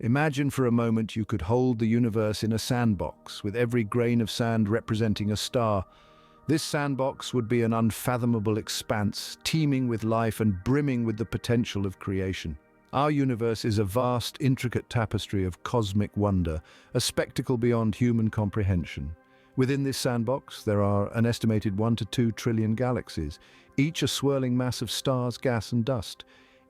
Imagine for a moment you could hold the universe in a sandbox, with every grain of sand representing a star. This sandbox would be an unfathomable expanse, teeming with life and brimming with the potential of creation. Our universe is a vast, intricate tapestry of cosmic wonder, a spectacle beyond human comprehension. Within this sandbox, there are an estimated 1 to 2 trillion galaxies, each a swirling mass of stars, gas, and dust.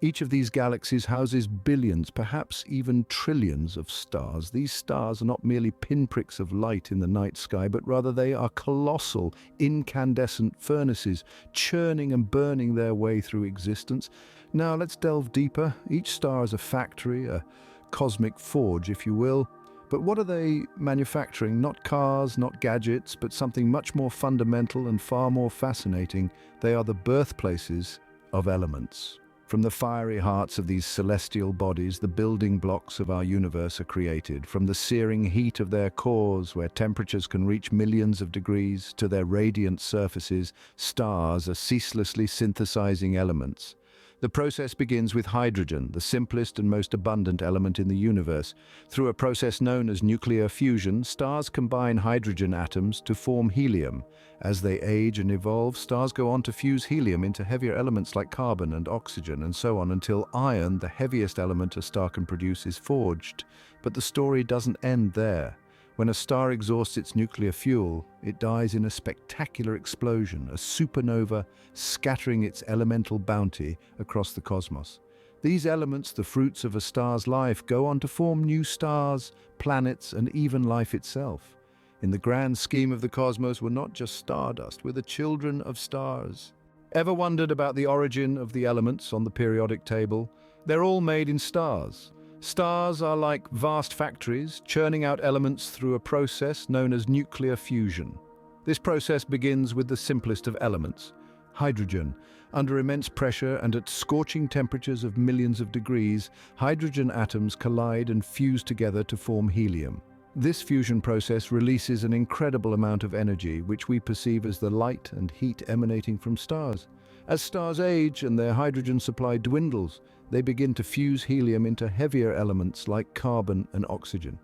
Each of these galaxies houses billions, perhaps even trillions of stars. These stars are not merely pinpricks of light in the night sky, but rather they are colossal, incandescent furnaces, churning and burning their way through existence. Now let's delve deeper. Each star is a factory, a cosmic forge, if you will. But what are they manufacturing? Not cars, not gadgets, but something much more fundamental and far more fascinating. They are the birthplaces of elements. From the fiery hearts of these celestial bodies, the building blocks of our universe are created. From the searing heat of their cores, where temperatures can reach millions of degrees, to their radiant surfaces, stars are ceaselessly synthesizing elements. The process begins with hydrogen, the simplest and most abundant element in the universe. Through a process known as nuclear fusion, stars combine hydrogen atoms to form helium. As they age and evolve, stars go on to fuse helium into heavier elements like carbon and oxygen, and so on until iron, the heaviest element a star can produce, is forged. But the story doesn't end there. When a star exhausts its nuclear fuel, it dies in a spectacular explosion, a supernova scattering its elemental bounty across the cosmos. These elements, the fruits of a star's life, go on to form new stars, planets, and even life itself. In the grand scheme of the cosmos, we're not just stardust, we're the children of stars. Ever wondered about the origin of the elements on the periodic table? They're all made in stars. Stars are like vast factories, churning out elements through a process known as nuclear fusion. This process begins with the simplest of elements, hydrogen. Under immense pressure and at scorching temperatures of millions of degrees, hydrogen atoms collide and fuse together to form helium. This fusion process releases an incredible amount of energy, which we perceive as the light and heat emanating from stars. As stars age and their hydrogen supply dwindles, they begin to fuse helium into heavier elements like carbon and oxygen.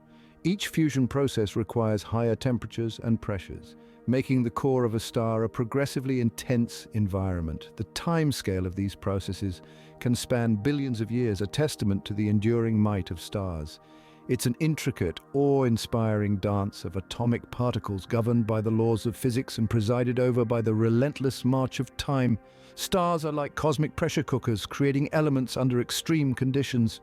Each fusion process requires higher temperatures and pressures, making the core of a star a progressively intense environment. The timescale of these processes can span billions of years, a testament to the enduring might of stars. It's an intricate, awe-inspiring dance of atomic particles governed by the laws of physics and presided over by the relentless march of time. Stars are like cosmic pressure cookers, creating elements under extreme conditions.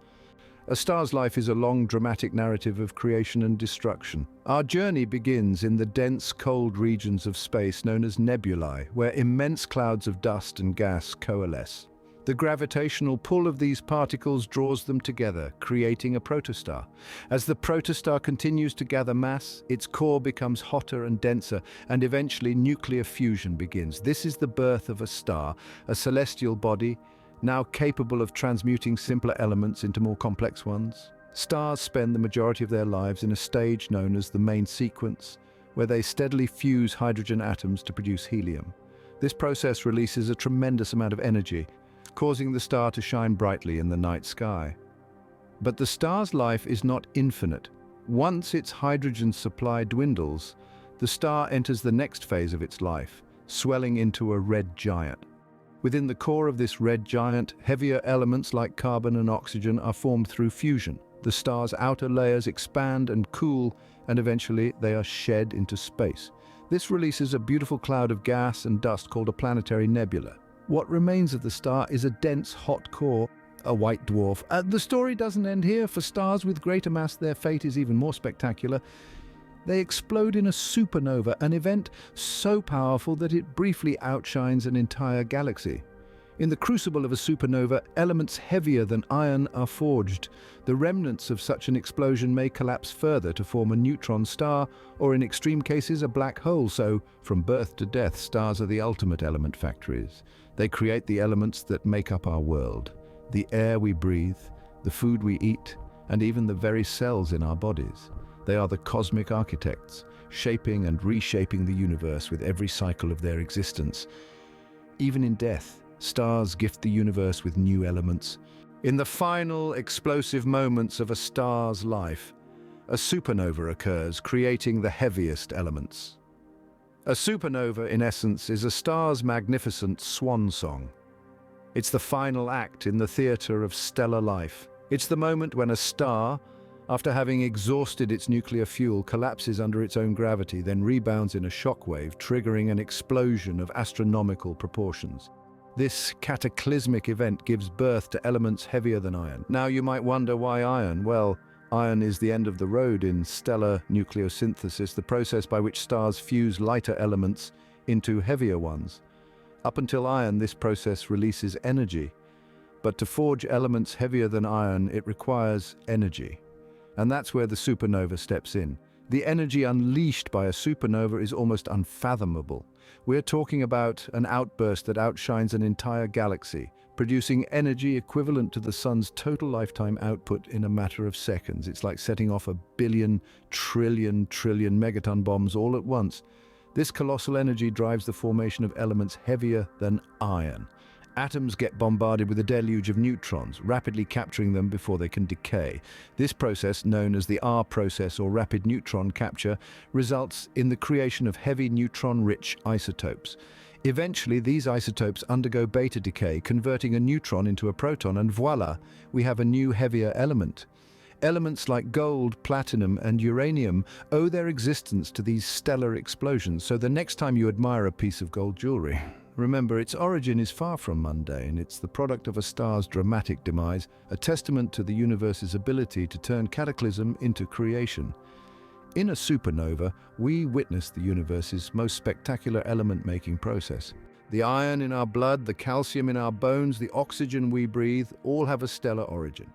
A star's life is a long, dramatic narrative of creation and destruction. Our journey begins in the dense, cold regions of space known as nebulae, where immense clouds of dust and gas coalesce. The gravitational pull of these particles draws them together, creating a protostar. As the protostar continues to gather mass, its core becomes hotter and denser, and eventually nuclear fusion begins. This is the birth of a star, a celestial body, now capable of transmuting simpler elements into more complex ones. Stars spend the majority of their lives in a stage known as the main sequence, where they steadily fuse hydrogen atoms to produce helium. This process releases a tremendous amount of energy, causing the star to shine brightly in the night sky. But the star's life is not infinite. Once its hydrogen supply dwindles, the star enters the next phase of its life, swelling into a red giant. Within the core of this red giant, heavier elements like carbon and oxygen are formed through fusion. The star's outer layers expand and cool, and eventually they are shed into space. This releases a beautiful cloud of gas and dust called a planetary nebula. What remains of the star is a dense, hot core, a white dwarf. The story doesn't end here. For stars with greater mass, their fate is even more spectacular. They explode in a supernova, an event so powerful that it briefly outshines an entire galaxy. In the crucible of a supernova, elements heavier than iron are forged. The remnants of such an explosion may collapse further to form a neutron star, or in extreme cases, a black hole. So, from birth to death, stars are the ultimate element factories. They create the elements that make up our world. The air we breathe, the food we eat, and even the very cells in our bodies. They are the cosmic architects, shaping and reshaping the universe with every cycle of their existence. Even in death, stars gift the universe with new elements. In the final explosive moments of a star's life, a supernova occurs, creating the heaviest elements. A supernova, in essence, is a star's magnificent swan song. It's the final act in the theatre of stellar life. It's the moment when a star, after having exhausted its nuclear fuel, collapses under its own gravity, then rebounds in a shockwave, triggering an explosion of astronomical proportions. This cataclysmic event gives birth to elements heavier than iron. Now you might wonder, why iron? Well, iron is the end of the road in stellar nucleosynthesis, the process by which stars fuse lighter elements into heavier ones. Up until iron, this process releases energy. But to forge elements heavier than iron, it requires energy. And that's where the supernova steps in. The energy unleashed by a supernova is almost unfathomable. We're talking about an outburst that outshines an entire galaxy, producing energy equivalent to the sun's total lifetime output in a matter of seconds. It's like setting off 1 billion, trillion megaton bombs all at once. This colossal energy drives the formation of elements heavier than iron. Atoms get bombarded with a deluge of neutrons, rapidly capturing them before they can decay. This process, known as the R process or rapid neutron capture, results in the creation of heavy neutron-rich isotopes. Eventually, these isotopes undergo beta decay, converting a neutron into a proton, and voila, we have a new, heavier element. Elements like gold, platinum, and uranium owe their existence to these stellar explosions, so the next time you admire a piece of gold jewelry, remember, its origin is far from mundane. It's the product of a star's dramatic demise, a testament to the universe's ability to turn cataclysm into creation. In a supernova, we witness the universe's most spectacular element-making process. The iron in our blood, the calcium in our bones, the oxygen we breathe, all have a stellar origin.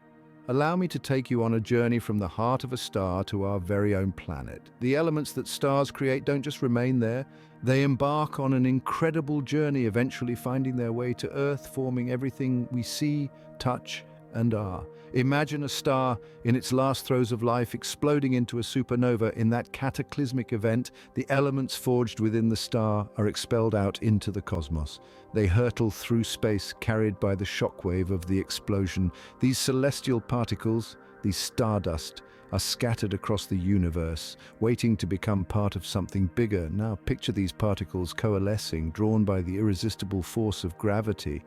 Allow me to take you on a journey from the heart of a star to our very own planet. The elements that stars create don't just remain there. They embark on an incredible journey, eventually finding their way to Earth, forming everything we see, touch, and are. Imagine a star in its last throes of life exploding into a supernova. In that cataclysmic event, the elements forged within the star are expelled out into the cosmos. They hurtle through space, carried by the shockwave of the explosion. These celestial particles, these stardust, are scattered across the universe, waiting to become part of something bigger. Now picture these particles coalescing, drawn by the irresistible force of gravity.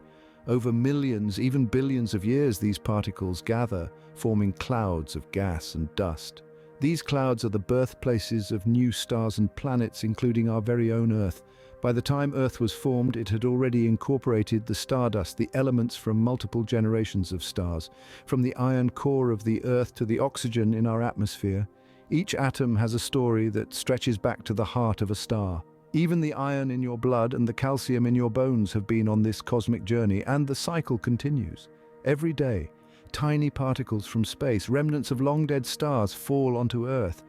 Over millions, even billions of years, these particles gather, forming clouds of gas and dust. These clouds are the birthplaces of new stars and planets, including our very own Earth. By the time Earth was formed, it had already incorporated the stardust, the elements from multiple generations of stars. From the iron core of the Earth to the oxygen in our atmosphere, each atom has a story that stretches back to the heart of a star. Even the iron in your blood and the calcium in your bones have been on this cosmic journey, and the cycle continues. Every day, tiny particles from space, remnants of long-dead stars, fall onto Earth.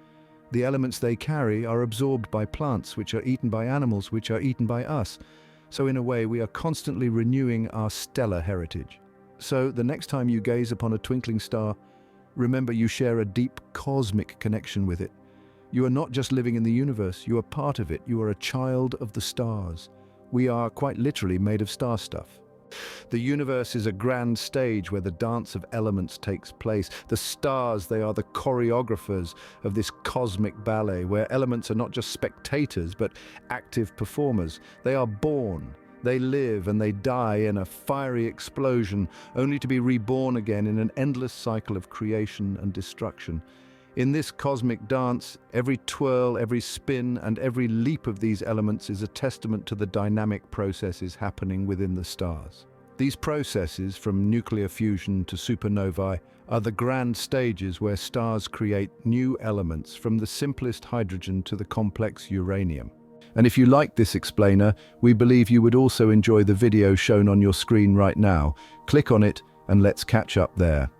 The elements they carry are absorbed by plants, which are eaten by animals, which are eaten by us. So in a way, we are constantly renewing our stellar heritage. So the next time you gaze upon a twinkling star, remember you share a deep cosmic connection with it. You are not just living in the universe, you are part of it. You are a child of the stars. We are quite literally made of star stuff. The universe is a grand stage where the dance of elements takes place. The stars, they are the choreographers of this cosmic ballet, where elements are not just spectators, but active performers. They are born, they live, and they die in a fiery explosion, only to be reborn again in an endless cycle of creation and destruction. In this cosmic dance, every twirl, every spin, and every leap of these elements is a testament to the dynamic processes happening within the stars. These processes, from nuclear fusion to supernovae, are the grand stages where stars create new elements, from the simplest hydrogen to the complex uranium. And if you like this explainer, we believe you would also enjoy the video shown on your screen right now. Click on it and let's catch up there.